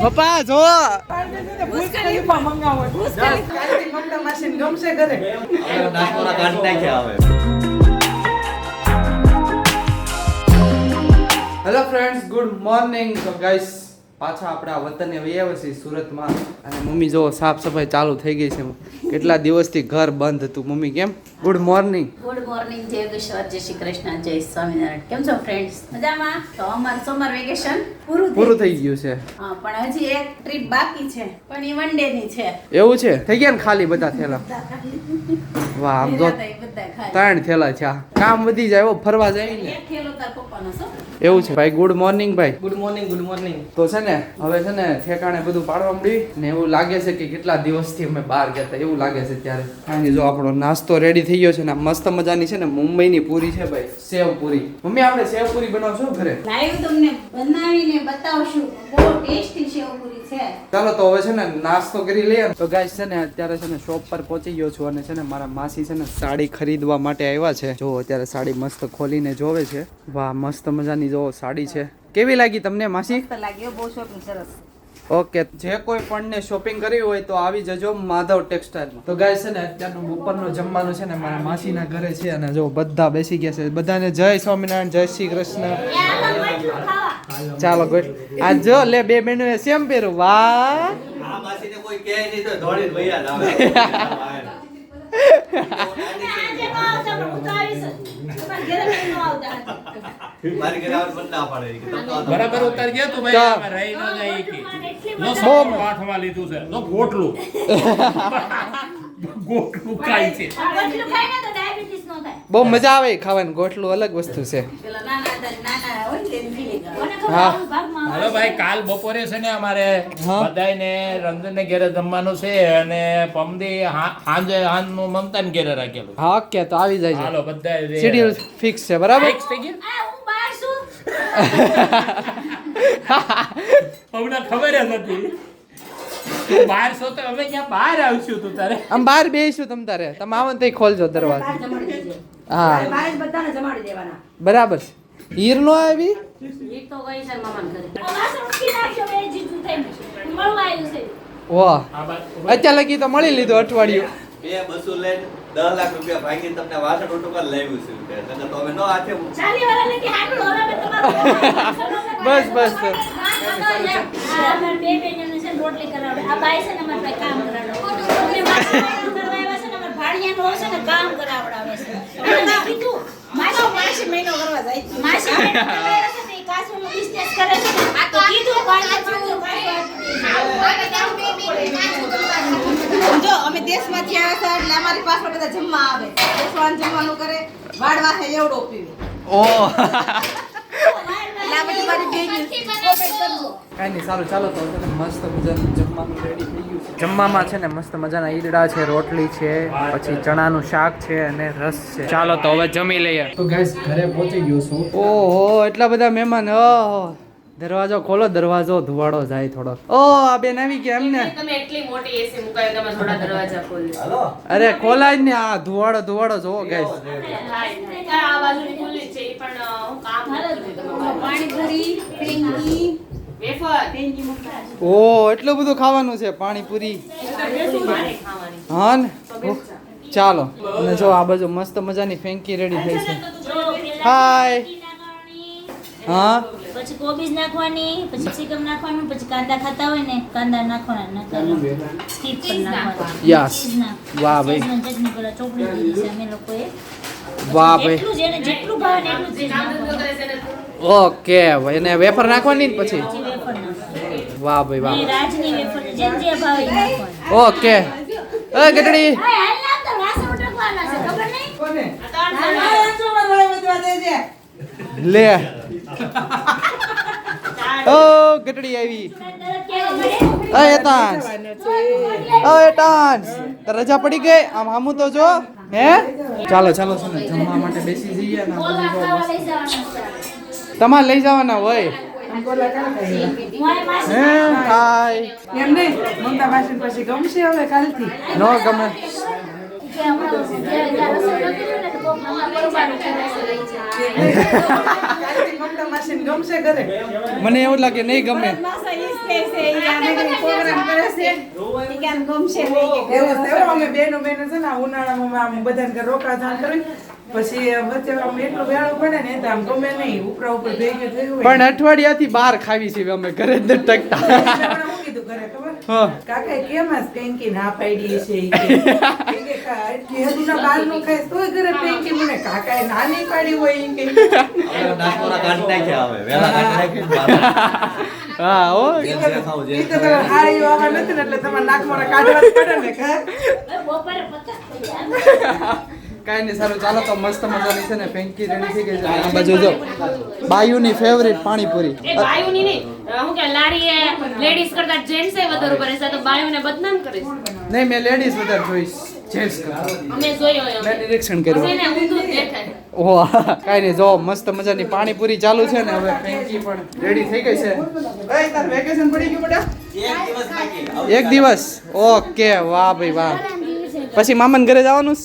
પપ્પા જો hello friends, good morning. તો ગાઈસ પાછા આપણા વતને આવ્યા છીએ સુરતમાં અને મમ્મી જો સાફ સફાઈ ચાલુ થઈ ગઈ છે. કેટલા દિવસથી ઘર બંધ હતું. મમ્મી કેમ? Good morning. ગુડ મોર્નિંગ, જય ગેશ્વર, જય શ્રી કૃષ્ણ, જય સ્વામિનારાયણ. કેમ છો ફ્રેન્ડ્સ? મજામાં? તો અમારું સમર વેકેશન પૂરું થઈ ગયું છે. હા, પણ હજી એક ટ્રીપ બાકી છે, પણ એ વન ડે ની છે. એવું છે? થઈ ગયા ને ખાલી બધા થેલા? વાહ, આમ તો 3 થેલા છે. કામ વધી જાય એવો ફરવા જાય ને. એક થેલો તાર પપ્પાનો છો? એવું છે ભાઈ. ગુડ મોર્નિંગ ભાઈ. Good morning, good morning. તો છે ને હવે છે ને ઠેકાણે બધું પાડવા મળ્યું ને એવું લાગે છે કે કેટલા દિવસથી અમે બહાર ગયા હતા એવું લાગે છે ત્યારે. કારણ કે જો આપણો નાસ્તો રેડી થઈ ગયો છે ને મસ્ત મજાની છે ને મુંબઈની પૂરી છે ભાઈ, સેવ પૂરી. મમ્મી આપણે સેવ પૂરી બનાવશો ઘરે? લાઈવ તમને બનાવીને બતાવશું. બહુ ટેસ્ટી સેવ પૂરી છે. ચાલો તો હવે છે ને નાસ્તો કરી લઈએ. તો ગાઈસ છે ને અત્યારે છે ને શોપ પર પહોંચી ગયો છું અને છે ને મારા માસી છે ને સાડી ખરીદવા માટે આવ્યા છે. જો અત્યારે સાડી મસ્ત ખોલીને જોવે છે. વાહ, મસ્ત મજાની જો સાડી છે. કેવી લાગી તમને માસી? મસ્ત લાગ્યો, બહુ શોપિંગ સરસ. ઓકે, જે કોઈ પણ ને શોપિંગ કરવી હોય તો આવી જજો માધવ ટેક્સટાઇલમાં. તો ગાઈસ છે ને અત્યારનું બપોરનું જમવાનું છે ને મારા માસીના ઘરે છે અને જો બધા બેસી ગયા છે. બધાને જય સ્વામિનારાયણ, જય શ્રી કૃષ્ણ. ચાલો ગુડ. આ જો લે બે બેનો સેમ પહેરું. વાહ, આ માસીને કોઈ કહે નહીં તો દોડીને વૈયા જ આવે. મારી ઘરે આવવાનું મન ના પાડે કે તમે તો બરાબર ઉતાર ગયા તું ભાઈ, આમાં રહી ન જાય કે નો સોમ પાઠમાં લીધું છે નો ગોટલું ગોટલું ખાય છે. ગોટલું ખાય ને તો ડાયાબિટીસ નો થાય. બહુ મજા આવે ખાવાની. ગોટલું અલગ વસ્તુ છે. પેલા નાના હોય ને એની feeling આવે. હા. હાલો ભાઈ, કાલ બપોરે છે ને અમારે બધાયને રંજનને ઘરે જમવાનું છે અને પમદી હાંજનું મમતાને ઘરે રાખેલું. હા ઓકે, તો આવી જાય છે. હાલો બધાય શેડ્યુલ ફિક્સ છે બરાબર. ફિક્સ થઈ ગયું. આ હું બહાર છું. અમને ખબર જ હતી તું બહાર છો તો અમે ક્યાં બહાર આવશું તું તારે. આમ બહાર બેસીશું તમ તારે. તમે આવો ને તો ખોલજો દરવાજો. હા બહાર જ બધાને જમાડી દેવાના. બરાબર છે. હીર નો આવી? ઈ તો ગઈ છે મામાના ઘરે. વાસણ ઉઠી નાખ્યો બે જીજુ થઈને. મળવા આવ્યું છે. વાહ, આ બાજુ અત્યાર લગી તો મળી લીધું અઠવાડિયું. બે બસો લઈને 10 લાખ રૂપિયા ભાગીને તમને વાસણ ઉટુકા લાવ્યું છે. નકર તો અમે નો હાથે ચાલી વાળાને કે હાડું હવે અમે તમારું બસ બસ આ અમાર બે બેનને છે રોટલી કરાવડે. આ બાઈ છે ને અમાર પાસે કામ કરાવડે. અમે વાસણ કરવા આવ્યા છે ને અમાર ભાડિયાનો છે ને કામ કરાવડાવે છે. મેં કીધું માસી મહિનો કરવા જાય છે. માસી મહિનો કરવા આવ્યા છે ને ઈ કાચુનો બિઝનેસ કરે છે ને. તો કીધું જો અમે દેશમાંથી આવ્યા હતા એટલે અમારી પાસે બધા જમવા આવે. દેશવાન જમવાનું કરે, વાડવા હે એવડો પીવે. ઓહ, એટલે આ બધી મારી બેન કાંઈ નહીં, સારું ચાલો તો છે ને મસ્ત મજાનું જમવાનું રેડી થઈ ગયું છે. જમવામાં છે ને મસ્ત મજાના ઈદડા છે, રોટલી છે, પછી ચણાનું શાક છે અને રસ છે. ચાલો તો હવે જમી લઈએ. તો ગાઈસ ઘરે પહોંચી ગયો છું. ઓહો, એટલા બધા મહેમાન. ઓહો, દરવાજો ખોલો, દરવાજો ધુવાડો જાય થોડો. ઓ આ બેન આવી ગયા એમને? તમે એટલી મોટી એસી મુકાય તમે થોડા દરવાજા ખોલી. હાલો. અરે ખોલાય જ ને. આ ધુવાડો જોવો ગાઈસ. આ બાજુની ખુલ્લી છે ઈ પણ હું કામ નથી તમારું. પાણી ભરી પિંકી વેફર પિંકી મુકતા ઓ એટલું બધું ખાવાનું છે. પાણીપુરી. મારે ખાવાની. હા ને. ઓહ, ચાલો. અને જો આ બાજુ મસ્ત મજાની ફેંકી રેડી થઈ છે. હાય. હા પછી કોબીજ નાખવાની, પછી ચિકન નાખવાનું, પછી કાંદા ખાતા હોય ને કાંદા નાખવાના, સ્કીપ પણ નાખવાનું. યસ. વાહ ભાઈ. ચટણી પેલા ચોપડી દીધી છે અમે લોકોએ. વાહ ભાઈ. એટલું જેને જેટલું ભાવે ને એટલું જ નાખવાનું. ઓકે ભાઈ. અને વેફર નાખવાની ને પછી? પછી વેફર નાખવાની. વાહ ભાઈ વાહ. અને રાજની વેફર જેમ જે ભાવે એ નાખવાની. ઓકે. એ ગટડી. હાય હાલ ના તો વાસણ ઉટકવાના છે ખબર નહીં? કોને? આ ત્રણ લે. ઓ ગટડી આવી. એ તાંસ. એ તાંસ. તો રજા પડી ગઈ. આમ હામું તો જો. હે? ચાલો ચાલો છે ને જમવા માટે બેસી જઈએ ને. કોલા ખાવા લઈ જવાના છે. તમારે લઈ જવાના હોય. મોય માસી હે હાય. એમ નહીં, મમતા માસી પછી ગમશે હવે કાલથી. નો ગમે. કે હમણાં જ્યાં રસોઈ નહોતી ને તો કોક મમ્મા પરબાનું છે રસોઈ લઈ જાય. કાલથી મમતા માસીને ગમશે ઘરે. મને એવું લાગે નહીં ગમે. માસા ઈ કે છે ઈ આને કંઈ પ્રોગ્રામ કરે છે ઈ કે આને ગમશે નહીં કે એવું છે, અમે બેનો છે ને આ ઉનાળામાં આમ બધાને ઘરે રોકાજાન કરી પછી વચ્ચે આમ એટલું વેળું પડે ને તો આમ ગમે નહીં ઉપરા ઉપર ભેગી થઈ હોય પણ અઠવાડિયાથી બહાર ખાવી છે અમે ઘરે જ નથી ટકતા એટલે હમણાં હું કીધું ઘરે ખબર હા. કાકાએ કેમ આ પેંકી ના પાડી છે ઈ કે. ઈ કે એટલી હદુના બહારનું ખાઈશ તોય ઘરે પેંકી મને કાકાએ ના નહીં પાડી હોય ઈ કે. હવે નાસ્તોના કાઢી નાખ્યા હવે વેલા કાઢી નાખી હા હો ઈ તો તમે હારી વાવા નથી ને એટલે તમારે નાકમાં કાઢવા જ પડે ને કા? બપોરે પચાસ પૈસા કાંઈ નહીં સારું ચાલો તો મસ્ત મજાની છે ને ફેંકી રેડી થઈ ગઈ છે આ બાજુ જો બાયુની ફેવરિટ પાણીપુરી એ બાયુની નહીં હું કે લારી એ લેડીઝ કરતા જેન્ટ્સ એ વધારે કરે છે તો બાયુને બદનામ કરે છે નહીં મેં લેડીઝ વધારે જોઈશ જેન્ટ્સ કરતા અમે જોયો હોય મેં નિરીક્ષણ કર્યું એને ઊંધું જ દેખાય ઓહ કાંઈ નહીં જો મસ્ત મજાની પાણીપુરી ચાલુ છે ને હવે ફેંકી પણ રેડી થઈ ગઈ છે ઓય તાર વેકેશન પડી ગયું બેટા? એક દિવસ બાકી. એક દિવસ ઓકે વાહ ભાઈ વાહ પછી મામાને ઘરે જવાનું છે?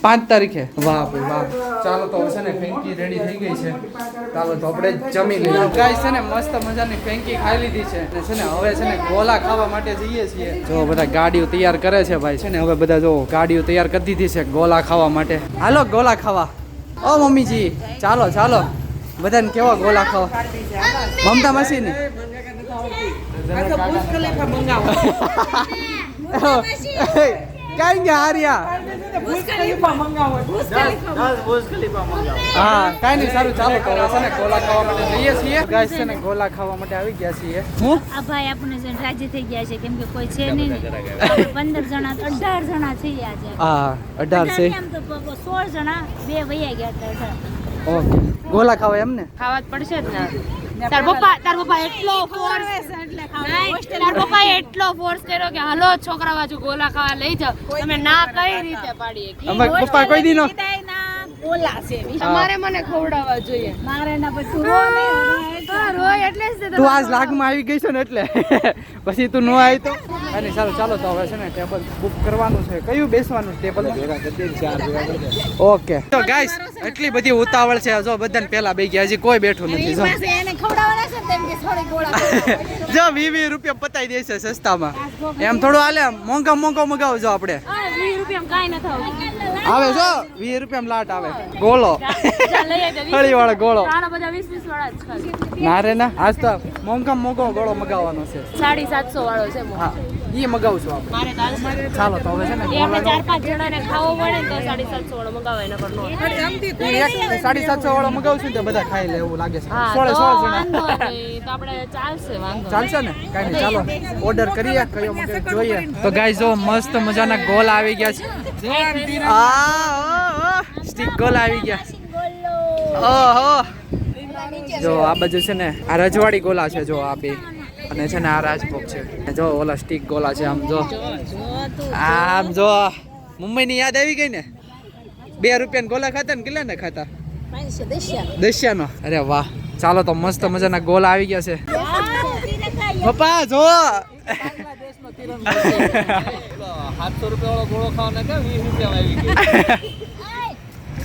5 તારીખે વાહ ભાઈ વાહ ચાલો તો છે ને ફેંકી રેડી થઈ ગઈ છે ચાલો તો આપણે જમી લઈએ ગાઈસ છે ને મસ્ત મજાની ફેંકી ખાઈ લીધી છે અને છે ને હવે છે ને ગોલા ખાવા માટે જઈએ છીએ જો બધા ગાડીઓ તૈયાર કરે છે ભાઈ છે ને હવે બધા જો ગાડીઓ તૈયાર કરી દીધી છે ગોલા ખાવા માટે હાલો ગોલા ખાવા ઓ મમ્મીજી ચાલો ચાલો બધાને કેવા ગોલા ખાવા મમતા માસી ને આ તો બુર્જ ખલીફા મંગાવો. ક્યાં ગયા હાર્યા બુર્જ ખલીફા મંગાવો. હા કાંઈ નહીં સારું ચાલો તો હવે છે ને ગોલા ખાવા માટે જઈએ છીએ ગાઈસ છે ને ગોલા ખાવા માટે આવી ગયા છીએ હું આ ભાઈ આપણને છે ને રાજી થઈ ગયા છે કેમ કે કોઈ છે નહીં ને. આપણે 15 જણા 18 જણા છીએ આજે હા 18 છે આમ તો 16 જણા બે વૈયા ગયા હતા 18. ઓકે ગોલા ખાવા એમ ને ખાવા જ પડશે જ ને તાર પપ્પા એટલો ફોર્સ તાર પપ્પાએ એટલો ફોર્સ કર્યો કે હાલો છોકરા બાજુ ગોલા ખાવા લઈ જાઓ તમે ના કઈ રીતે પાડીએ અમે પપ્પા કોઈ દી નો બોલા છે તમારે મને ખવડાવવા જોઈએ મારે ના પછી રો ને રોય એટલે જ તું આજ લાગમાં આવી ગઈ છે ને એટલે પછી તું ન આવી તો અને ચાલો ચાલો તો હવે છે ને ટેબલ બુક કરવાનું છે કયું બેસવાનું ટેબલ ઓકે તો ગાઈસ એટલી બધી ઉતાવળ છે જો બધાને પહેલા બેસી ગયા હજી કોઈ બેઠું નથી જો એને ખવડાવવાના છે ને તેમ કે થોડી ગોળા જો 20 રૂપિયા પતાઈ દેશે સસ્તામાં એમ થોડું હાલે મોંઘા મગાવજો આપણે 20 રૂપિયામાં કાઈ ન થાવ આવે જો 20 રૂપિયામાં લાટ આવે ગોળો હળી વાળો ગોળો તારા બધા 20 વાળા જ ખાલી ના રે ના આજ તો મોંઘો ગોળો મગાવવાનો છે 750 વાળો છે હા ઈ મગાવશું આપણે મારે ચાલશે ચાલો તો હવે છે ને એ આપણે 4-5 જણાને ખાવો પડે ને તો 750 વાળો મગાવાય નકર નો ઈ એક 750 વાળો મગાવશું ને તો બધા ખાઈ લે એવું લાગે છે હા 16 તો જણા વાંધો નહીં તો આપણે ચાલશે વાંધો ચાલશે ને કઈ નહીં ચાલો ઓર્ડર કરીએ કયો મગાવી જોઈએ તો ગાઈસ જો મસ્ત મજાના ગોલ આવી ગયા છે સ્ટીક ગોલ આવી ગયા ઓહો જો આ બાજુ છે ને આ રજવાડી ગોલા છે જો આ બે અને છે ને આ રાજભોગ છે જો ઓલા સ્ટીક ગોલા છે આમ જો આમ જો મુંબઈની યાદ આવી ગઈ ને 2 રૂપિયાના ગોલા ખાતા ને કેટલા ને ખાતા 10 નો અરે વાહ ચાલો તો મસ્ત મજાના ગોલા આવી ગયા છે પપ્પા જો 700 રૂપિયા વાળો ગોળો ખાવાના કે 20 રૂપિયામાં આવી ગયો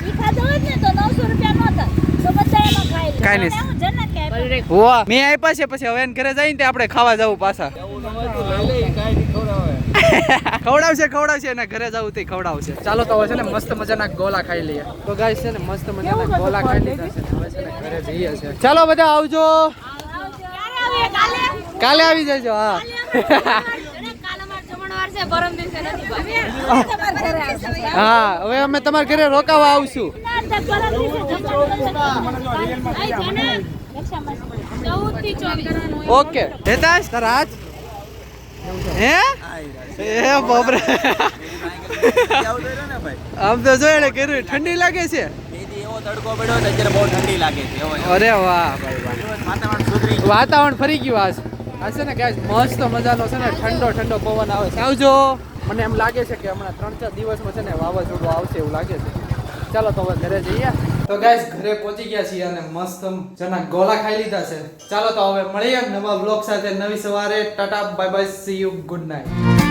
ઈ ખાધો હોત ને તો 900 રૂપિયા નહોતા તો બધા એમાં ખાઈ લે કાંઈ નહીં. એવું જન્નત કે વાહ મેં આપ્યા છે પછી હવે એને ઘરે જઈને તે આપણે ખાવા જવું પાછા ખવડાવશે એના ઘરે જવું તે ખવડાવશે ચાલો તો હવે છે ને મસ્ત મજાના ગોલા ખાઈ લઈએ તો ગાઈસ છે ને મસ્ત મજાના ગોલા ખાઈ લીધા છે હવે છે ને ઘરે જઈએ છે ચાલો બધા આવજો કાલે આવી જજો હા હા હવે અમે તમારા ઘરે રોકાવા આવશું ઓકે હેતાશ તારા હાથ હે એ બાપરે આમ તો જો એને કર્યું ઠંડી લાગે છે એવો તડકો પડ્યો ને અત્યારે બહુ ઠંડી લાગે છે અરે વાહ ભાઈ વાહ વાતાવરણ ફરી ગયું આજ છે ને ગાઈસ મસ્ત મજાનો છે ને ઠંડો પવન આવે છે આવજો મને એમ લાગે છે કે હમણાં 3-4 દિવસમાં છે ને વાવાઝોડું આવશે એવું લાગે છે ચાલો તો હવે ઘરે જઈએ તો ગાઈસ ઘરે પહોંચી ગયા છીએ અને મસ્ત જના ગોલા ખાઈ લીધા છે ચાલો તો હવે મળીએ નવા વ્લોગ સાથે નવી સવારે Tata bye bye see you good night